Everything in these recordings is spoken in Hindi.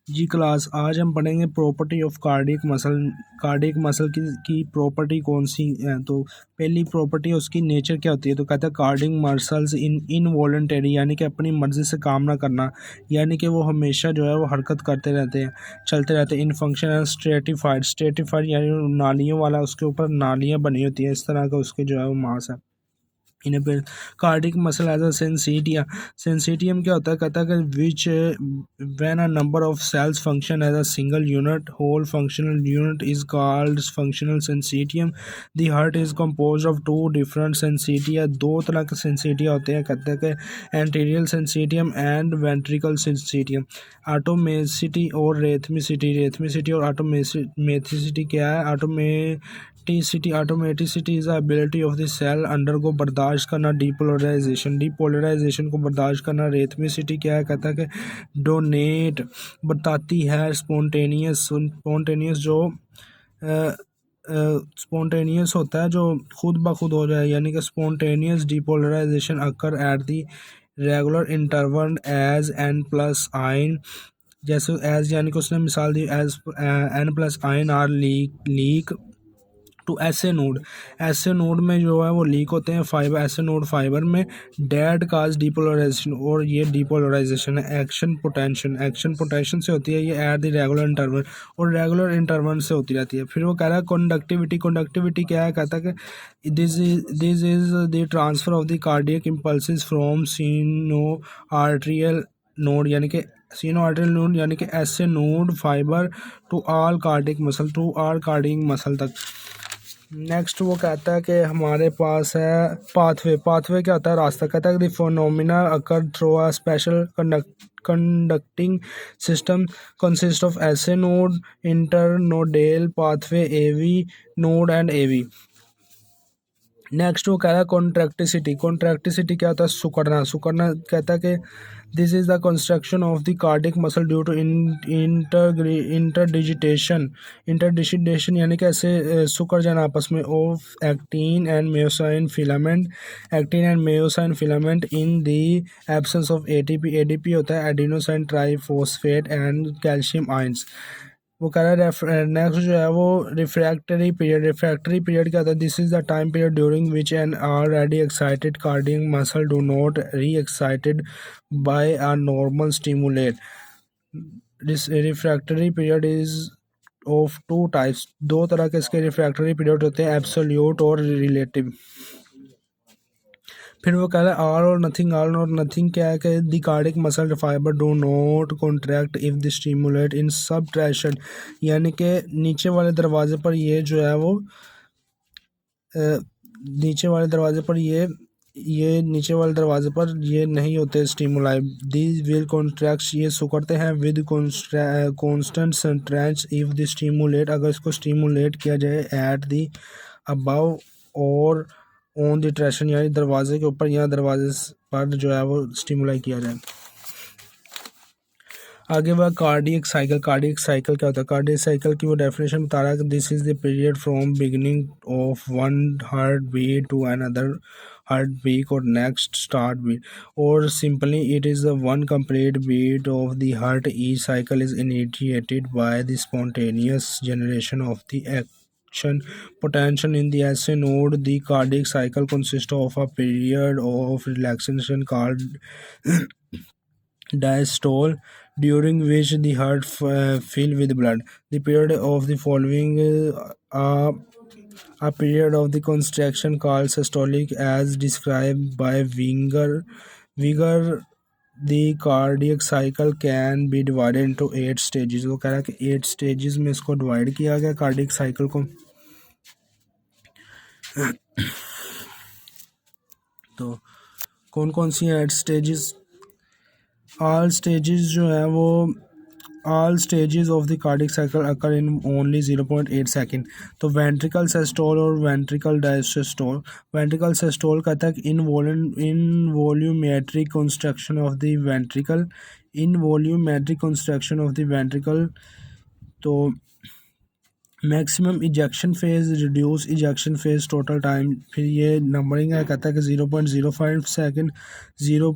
जी क्लास, आज हम पढ़ेंगे property of cardiac muscle. Cardiac muscle की प्रॉपर्टी कौन सी है। तो पहली प्रॉपर्टी है उसकी नेचर क्या होती है। तो कहता है कार्डियक मसल्स इनवॉलंटरी, यानी कि अपनी मर्ज़ी से काम ना करना, यानी कि वो हमेशा जो है वो हरकत करते रहते हैं, चलते रहते हैं। इन फंक्शन है स्ट्रेटिफाइड, स्ट्रेटिफाइड यानी नालियों वाला, उसके ऊपर नालियाँ बनी होती हैं, इस तरह का उसके जो है वो मास है। इन्हें पे cardiac muscle as a syncytia, syncytium क्या होता है, कहता है कि which when a number of cells function as a single unit whole functional unit is called functional syncytium. The heart is compose of two different syncytia, दो तरह के सेंसिटिया होते हैं, कहते हैं कि atrial syncytium and ventricle syncytium. Automaticity और रेथमिसिटी, रेथमिसिटी और ऑटोमेसिटी क्या है। Automaticity is the ability of the cell under को बर्दाश्त करना डीपोलराइजेशन, डीपोलराइजेशन को बर्दाश्त करना। रेथमिसिटी क्या है, कहता है कि डोनेट बताती है स्पॉन्टेनियस, स्पॉन्टेनियस जो स्पॉन्टेनियस होता है जो खुद ब खुद हो जाए, यानी कि spontaneous depolarization occur at the regular interval as N plus ion. जैसे एज यानी कि उसने मिसाल दी as N plus ion are leak to SA node, SA node में जो है वो लीक होते हैं फाइबर, एसे नोड फाइबर में डेड काज डीपोलराइजेशन, और ये डीपोलराइजेशन है। एक्शन पोटेंशियल, एक्शन पोटेंशियल से होती है ये एट द रेगुलर इंटरवल, और रेगुलर इंटरवल से होती रहती है। फिर वो कह रहा है कंडक्टिविटी, कंडक्टिविटी क्या है, कहता है कि this is the transfer of the cardiac impulses from sino atrial node, यानी कि सीनो आर्टरियल नोड यानी कि SA node fibre to all cardiac muscle, to all cardiac muscle तक। नेक्स्ट वो कहता है कि हमारे पास है पाथवे, पाथवे क्या होता है, रास्ता। कहता है कि phenomena occur through a special conducting system consist of SA node internodal pathway AV node and AV. Next वो कह रहा है कॉन्ट्रैक्टिसिटी, कॉन्ट्रैक्टिसिटी क्या होता है, सुकड़ना, सुकड़ना कहता है कि this is the construction of the cardiac muscle due to interdigitation, interdigitation यानी कि ऐसे सुकड़ जाना आपस में of actin and myosin filament, actin and myosin filament in the absence of ATP, ADP होता है adenosine triphosphate and calcium ions. वो कह रहा है नेक्स्ट जो है वो रिफ्रैक्टरी पीरियड, रिफ्रैक्टरी पीरियड क्या होता है, this is the time period during which an already excited cardiac muscle do not re excited by a normal stimulate. This refractory period is of two types, दो तरह के इसके रिफ्रैक्टरी पीरियड होते हैं, एब्सोल्यूट और रिलेटिव। फिर वो कह रहा है ऑल और नथिंग, ऑल और नथिंग क्या है कि the cardiac muscle fibre do not contract if the stimulate in subtraction, यानी कि नीचे वाले दरवाजे पर ये जो है वो नीचे वाले दरवाजे पर ये नीचे वाले दरवाजे पर ये नहीं होते स्टिमुलाई, दीज विल कॉन्ट्रैक्ट ये सुकड़ते हैं with constant stretch if the stimulate, अगर इसको स्टिमुलेट किया जाए एट द अबव और ऑन द ट्रेशन, यानी दरवाजे के ऊपर या दरवाजे पर जो है वो स्टिमुलाई किया जाए। आगे वह कार्डियक साइकिल, कार्डियक साइकिल क्या होता है, कार्डियक साइकिल की वो डेफिनेशन बता रहा है कि this is the period from beginning of one heart beat to another heart beat और नेक्स्ट स्टार्ट बीट, और simply it is the one complete beat of the heart. Each cycle is initiated by the spontaneous generation of the action potential in the SA node. The cardiac cycle consists of a period of relaxation called diastole, during which the heart fill with blood. The period of the following a period of the contraction called systolic, as described by Wenger. The cardiac cycle can be divided into 8 stages. वो कह रहा है कि 8 stages में इसको डिवाइड किया गया कार्डियक साइकिल को। तो कौन कौन सी 8 स्टेजेस, ऑल स्टेजेस जो है वो all stages of the cardiac cycle occur in only 0.8 second. तो वेंट्रिकल सिस्टोल और वेंट्रिकल डायस्टोल, वेंट्रिकल सिस्टोल कहता है कि in volumetric construction of the ventricle, in volumetric construction of the ventricle. तो maximum ejection phase, reduce ejection phase, total time, फिर ये नंबरिंग है, कहता है कि 0.05 second, 0.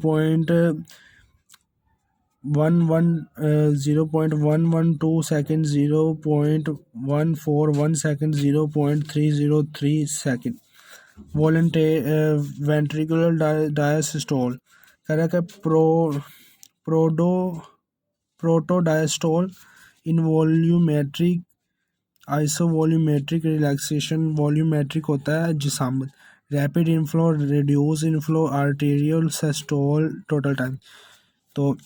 0.112 second, 0.141 second, 0.303 second. Ventricular diastole कह रहा है कि प्रोडो प्रोटोडायस्टोल in volumetric isovolumetric relaxation, volumetric होता है जिसामत, rapid inflow, reduce inflow, arterial systole, total time. तो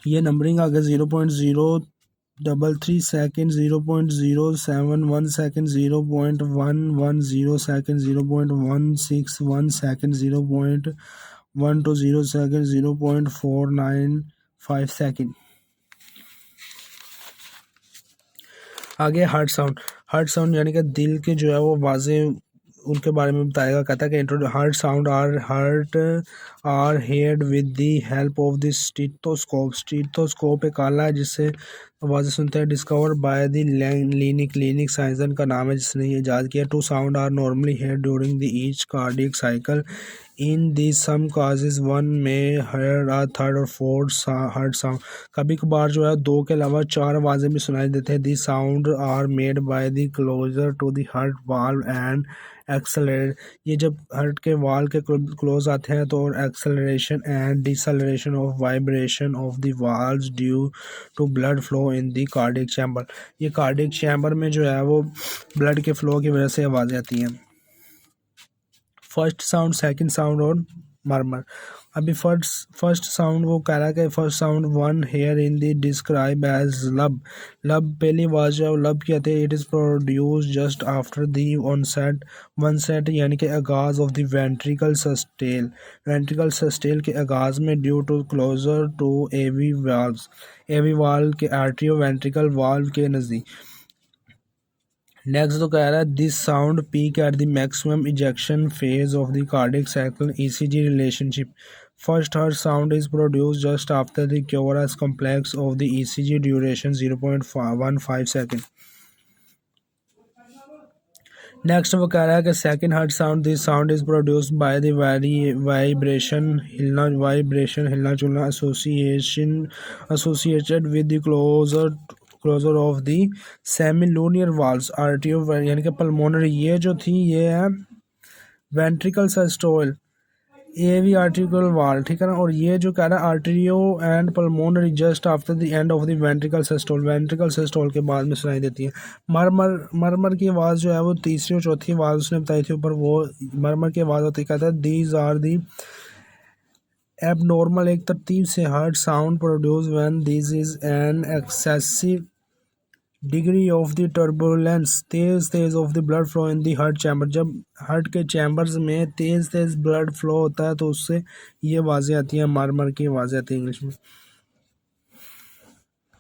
ये नंबरिंग आ गया 0.033 second, 0.071 second, 0.110 second, 0.161 second, 0.120 second, 0.495 second. आगे हार्ट साउंड यानी कि दिल के जो है वो वाजे उनके बारे में बताएगा। कहता है कि heart sound are heard with the help of the stethoscope एक आला है जिससे आवाज़ें सुनते हैं। Discover by the clinic scientist का नाम है जिसने ये ईजाद किया। Two sound are normally heard during the each cardiac cycle. In this some cases one may hear a third और फोर्थ हार्ट साउंड। कभी कभार जो है दो के अलावा चार आवाज़ें भी सुनाई देते हैं। The sound are made by the closure to the heart valve and accelerate. ये जब हार्ट के वाल के क्लोज आते हैं तो acceleration and deceleration of vibration of the valves due to blood flow in the cardiac chamber. ये कार्डियक चैम्बर में जो है वो ब्लड के फ्लो की वजह से आवाज़ें आती हैं। फर्स्ट साउंड, सेकंड साउंड और मरमर। अभी फर्स्ट साउंड वो कह रहा है कि first sound one hear in the describe as lub. पहली आवाज़ जो है लब की आती है। It is produce just after the onset यानी कि आगाज़ ऑफ द वेंट्रिकल सस्टेल के आगाज़ में due to closure to AV valve के आर्ट्रियो वेंट्रिकल वाल्व के नज़दीक। नेक्स्ट तो कह रहा है this sound peak at the maximum ejection phase of the cardiac cycle ECG relationship. First heart sound is produce just after the QRS complex of the ECG duration 0.15 second. Next वो कह रहा है कि second heart sound this sound is produced by the vibration हिलना चुलना associated with the closure of the semilunar valves aortic यानी कि पल्मोनरी। ये जो थी ये है वेंट्रिकल सिस्टोल, ये भी आर्टिकल वाल, ठीक है ना। और ये जो कह रहा है aortic and pulmonary just after the end of the ventricle systole के बाद में सुनाई देती है। मरमर की आवाज़ जो है वो तीसरी और चौथी आवाज़ उसने बताई थी ऊपर, वो मरमर की आवाज़ होती कहता है दीज आर दी एबनॉर्मल एक तरतीब से heart sound produce when this is an excessive degree of the turbulence Tej of the blood flow in the heart chamber. जब हार्ट के चैम्बर्स में तेज ब्लड फ्लो होता है तो उससे ये आवाज़ें आती हैं, मर की आवाज़ें आती हैं इंग्लिश में।